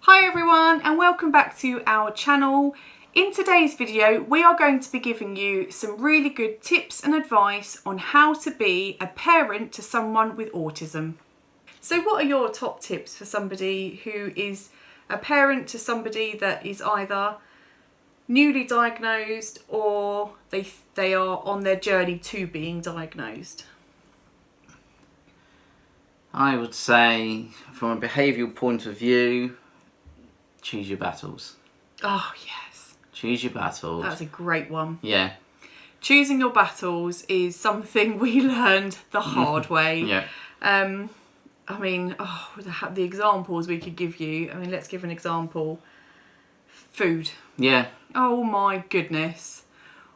Hi everyone, and welcome back to our channel. In today's video, we are going to be giving you some really good tips and advice on how to be a parent to someone with autism. So what are your top tips for somebody who is a parent to somebody that is either newly diagnosed or they are on their journey to being diagnosed? I would say, from a behavioural point of view, choose your battles. Oh yes. Choose your battles. That's a great one. Yeah. Choosing your battles is something we learned the hard way. Yeah. I mean, the examples we could give you. I mean, let's give an example. Food. Yeah. Oh my goodness.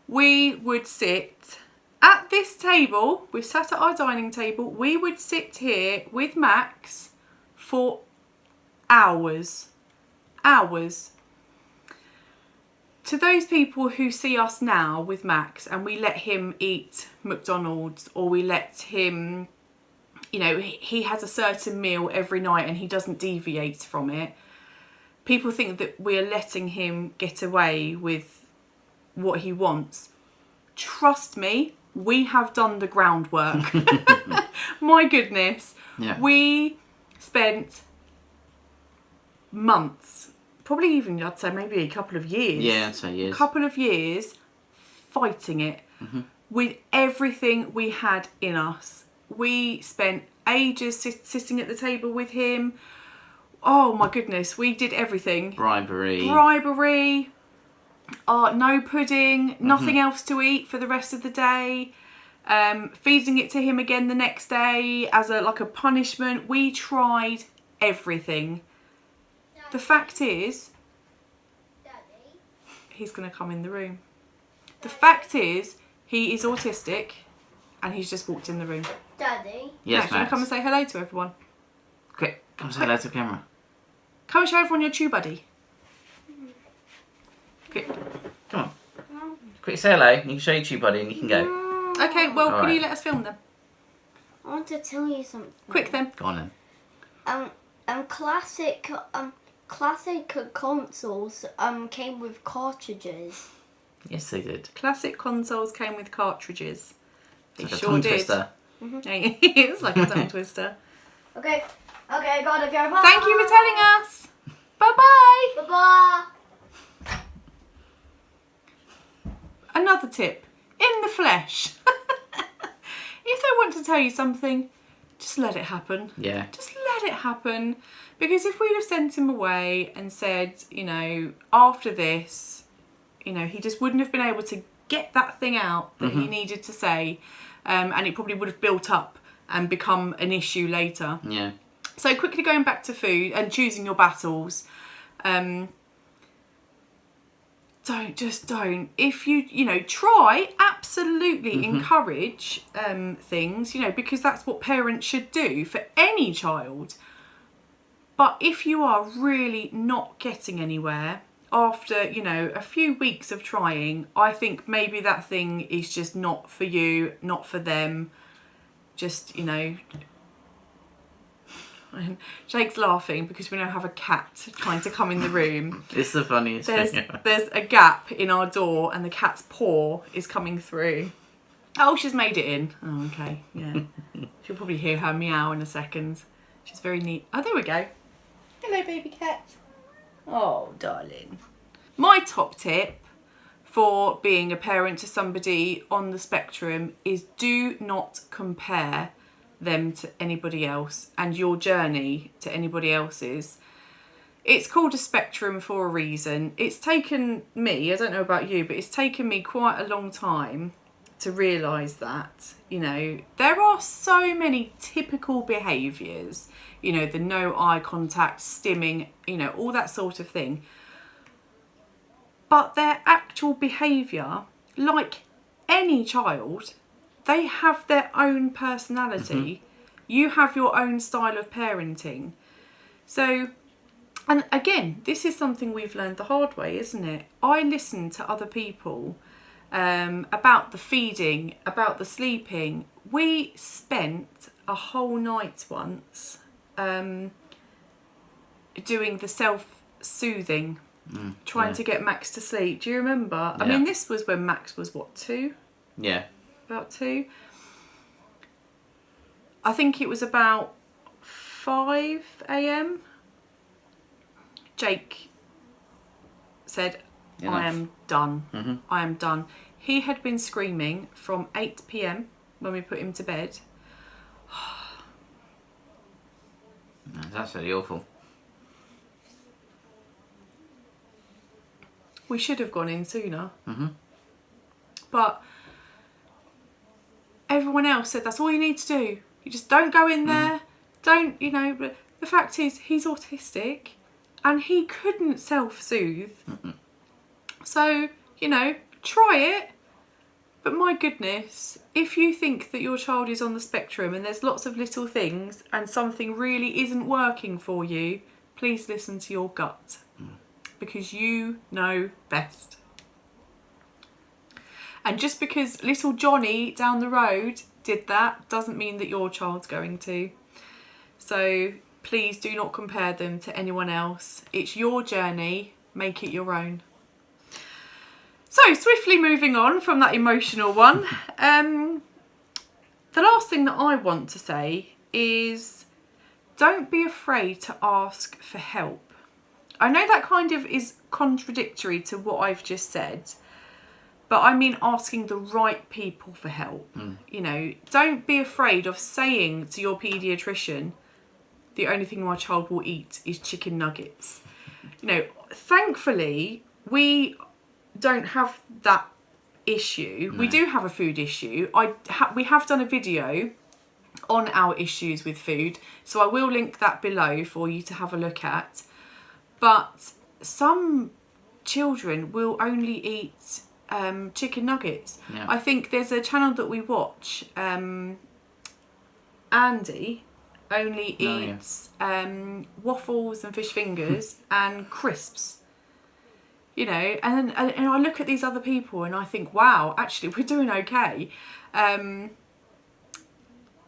We would sit at this table, we sat at our dining table, we would sit here with Max for hours. Hours. To those people who see us now with Max and we let him eat McDonald's, or we let him, you know, he has a certain meal every night and he doesn't deviate from it. People think that we're letting him get away with what he wants. Trust me, we have done the groundwork. My goodness. Yeah. We spent months, probably even, I'd say maybe a couple of years. Yeah, I'd say years. A couple of years fighting it with everything we had in us. We spent ages sitting at the table with him. Oh my goodness, we did everything. Bribery. No pudding, nothing else to eat for the rest of the day. Feeding it to him again the next day as a punishment. We tried everything. Daddy. The fact is, Daddy. He's going to come in the room. Daddy. The fact is, he is autistic and he's just walked in the room. Daddy? Yes, Max, you want to come and say hello to everyone? Quick, come say hello to the camera. Come and show everyone your chew buddy. Quick, come on. Quick, say hello. You can show your chew buddy and you can go. Okay, well, can you let us film them? I want to tell you something. Quick then. Go on then. Classic consoles came with cartridges. Yes, they did. Classic consoles came with cartridges. They It's like a sure tongue did. twister. It's like a tongue twister. Okay, gotta go. Bye. Thank you for telling us. Bye-bye. Bye-bye. Another tip. In the flesh. If they want to tell you something, just let it happen. Yeah. Just let it happen. Because if we'd have sent him away and said, after this, he just wouldn't have been able to get that thing out that he needed to say. And it probably would have built up and become an issue later. Yeah. So quickly going back to food and choosing your battles. Don't. If you try, absolutely encourage things, because that's what parents should do for any child. But if you are really not getting anywhere after, a few weeks of trying, I think maybe that thing is just not for you, not for them. Just, Jake's laughing because we now have a cat trying to come in the room. It's the funniest thing ever. There's a gap in our door and the cat's paw is coming through. Oh, she's made it in. Oh, okay, yeah. She'll probably hear her meow in a second. She's very neat. Oh, there we go. Hello, baby cat. Oh, darling. My top tip for being a parent to somebody on the spectrum is do not compare them to anybody else and your journey to anybody else's. It's called a spectrum for a reason. It's taken me, I don't know about you, but it's taken me quite a long time to realise that, there are so many typical behaviours, the no eye contact, stimming, all that sort of thing. But their actual behaviour, like any child, they have their own personality. You have your own style of parenting. So, and again, this is something we've learned the hard way, isn't it? I listen to other people about the feeding, about the sleeping. We spent a whole night once doing the self-soothing, trying to get Max to sleep. Do you remember? I mean, this was when Max was, what, 2? Yeah. About 2. I think it was about 5 a.m. Jake said, I am done. I am done. He had been screaming from 8 p.m. when we put him to bed. That's absolutely awful. We should have gone in sooner. But everyone else said that's all you need to do. You just don't go in there. Don't, you know, but the fact is he's autistic and he couldn't self-soothe. So, you know, try it. But my goodness, if you think that your child is on the spectrum and there's lots of little things and something really isn't working for you, please listen to your gut. Because you know best. And just because little Johnny down the road did that doesn't mean that your child's going to. So please do not compare them to anyone else. It's your journey. Make it your own. So swiftly moving on from that emotional one. The last thing that I want to say is don't be afraid to ask for help. I know that kind of is contradictory to what I've just said, but I mean asking the right people for help. You know, don't be afraid of saying to your paediatrician, the only thing my child will eat is chicken nuggets. You know, thankfully, we don't have that issue. No. We do have a food issue. We have done a video on our issues with food, so I will link that below for you to have a look at. But some children will only eat chicken nuggets. Yeah. I think there's a channel that we watch, Andy only eats waffles and fish fingers and crisps. You know, and I look at these other people and I think, wow, actually we're doing okay.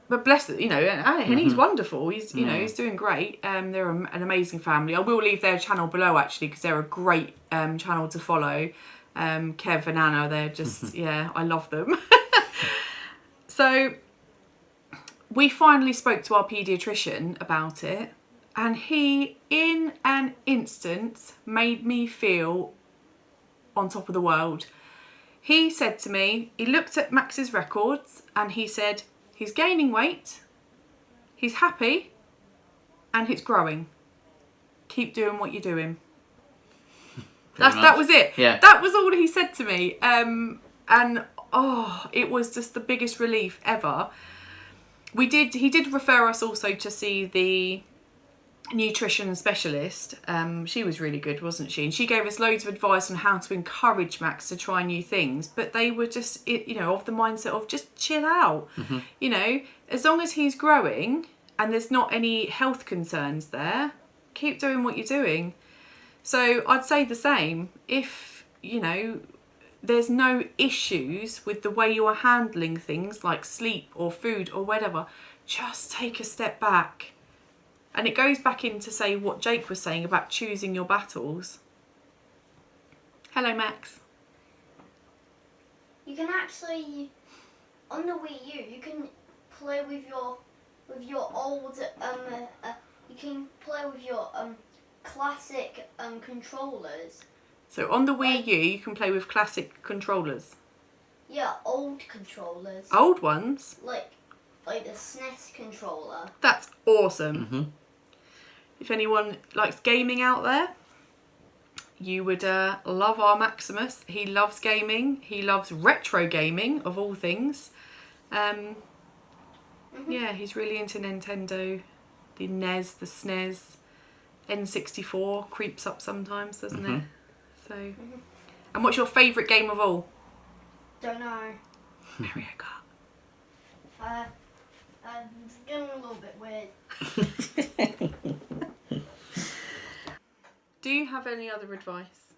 But bless it, you know, and he's wonderful. He's, you know, he's doing great. They're an amazing family. I will leave their channel below actually because they're a great channel to follow. Kev and Anna, they're just, yeah, I love them. So we finally spoke to our paediatrician about it, and he, in an instant, made me feel on top of the world. He said to me, he looked at Max's records and he said, he's gaining weight, he's happy, and it's growing. Keep doing what you're doing. That was it. Yeah. That was all he said to me. And it was just the biggest relief ever. He did refer us also to see the nutrition specialist. She was really good, wasn't she? And she gave us loads of advice on how to encourage Max to try new things. But they were just, you know, of the mindset of just chill out. You know, as long as he's growing and there's not any health concerns there, keep doing what you're doing. So I'd say the same. If, you know, there's no issues with the way you are handling things like sleep or food or whatever, just take a step back. And it goes back into, say, what Jake was saying about choosing your battles. Hello, Max. You can actually, on the Wii U, you can play with your old, you can play with your classic controllers. So on the Wii U, you can play with classic controllers. Yeah, old controllers. Old ones? Like the SNES controller. That's awesome. If anyone likes gaming out there, you would love our Maximus. He loves gaming. He loves retro gaming, of all things. Yeah, he's really into Nintendo, the NES, the SNES, N64 creeps up sometimes, doesn't it? So, and what's your favourite game of all? Don't know. Mario Kart. It's getting a little bit weird. Do you have any other advice?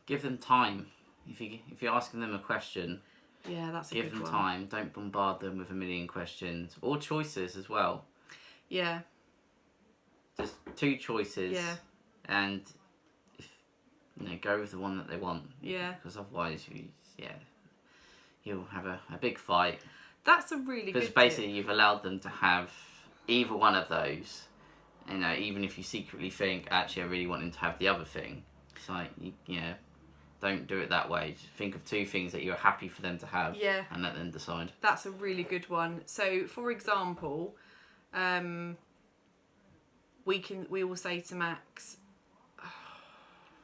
give them time. If you're asking them a question, Yeah, that's a give good them one. time. Don't bombard them with a million questions or choices as well. Yeah. Just 2 choices. Yeah. And go with the one that they want. Yeah. Because otherwise, you'll have a big fight. That's a really good Because basically, you've allowed them to have either one of those. Even if you secretly think, actually, I really want him to have the other thing. It's like, don't do it that way. Just think of 2 things that you're happy for them to have. Yeah. And let them decide. That's a really good one. So, for example, we will say to Max,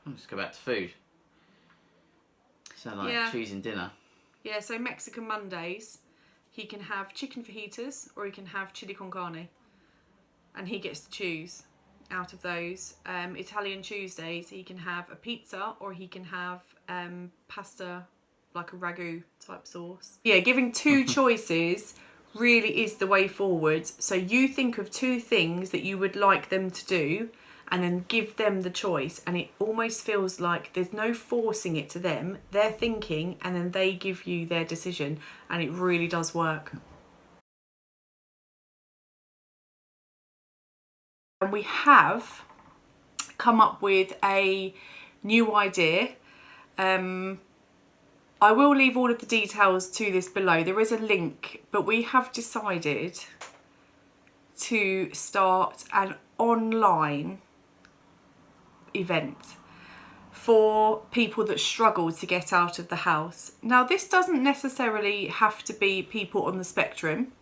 Let's go back to food. So choosing dinner. Yeah, so Mexican Mondays, he can have chicken fajitas or he can have chili con carne. And he gets to choose out of those. Italian Tuesdays, he can have a pizza or he can have pasta, like a ragu type sauce. Yeah, giving 2 choices really is the way forward. So you think of 2 things that you would like them to do and then give them the choice, and it almost feels like there's no forcing it to them. They're thinking and then they give you their decision, and it really does work. And we have come up with a new idea. I will leave all of the details to this below. There is a link, but we have decided to start an online event for people that struggle to get out of the house. Now, this doesn't necessarily have to be people on the spectrum.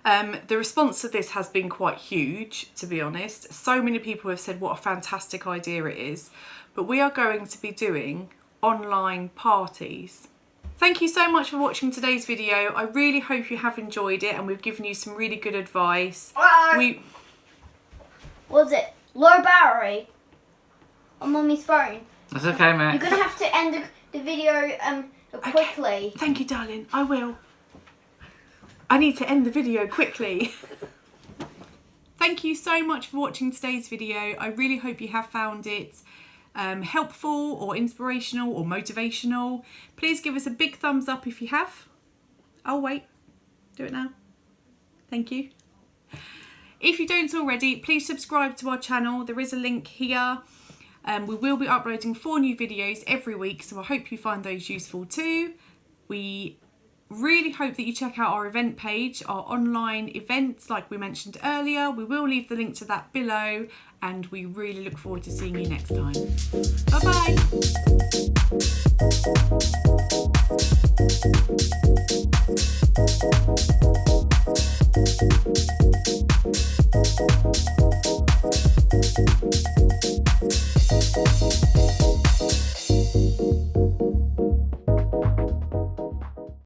The response to this has been quite huge, to be honest. So many people have said what a fantastic idea it is. But we are going to be doing online parties. Thank you so much for watching today's video. I really hope you have enjoyed it and we've given you some really good advice. What was it? Low battery on Mummy's phone. That's okay, Max. You're going to have to end the video quickly. Thank you, darling. I will. I need to end the video quickly. Thank you so much for watching today's video. I really hope you have found it helpful or inspirational or motivational. Please give us a big thumbs up if you have. Oh, wait. Do it now. Thank you. If you don't already, please subscribe to our channel. There is a link here. We will be uploading 4 new videos every week, so I hope you find those useful too. We really hope that you check out our event page, our online events like we mentioned earlier. We will leave the link to that below, and we really look forward to seeing you next time. Bye bye.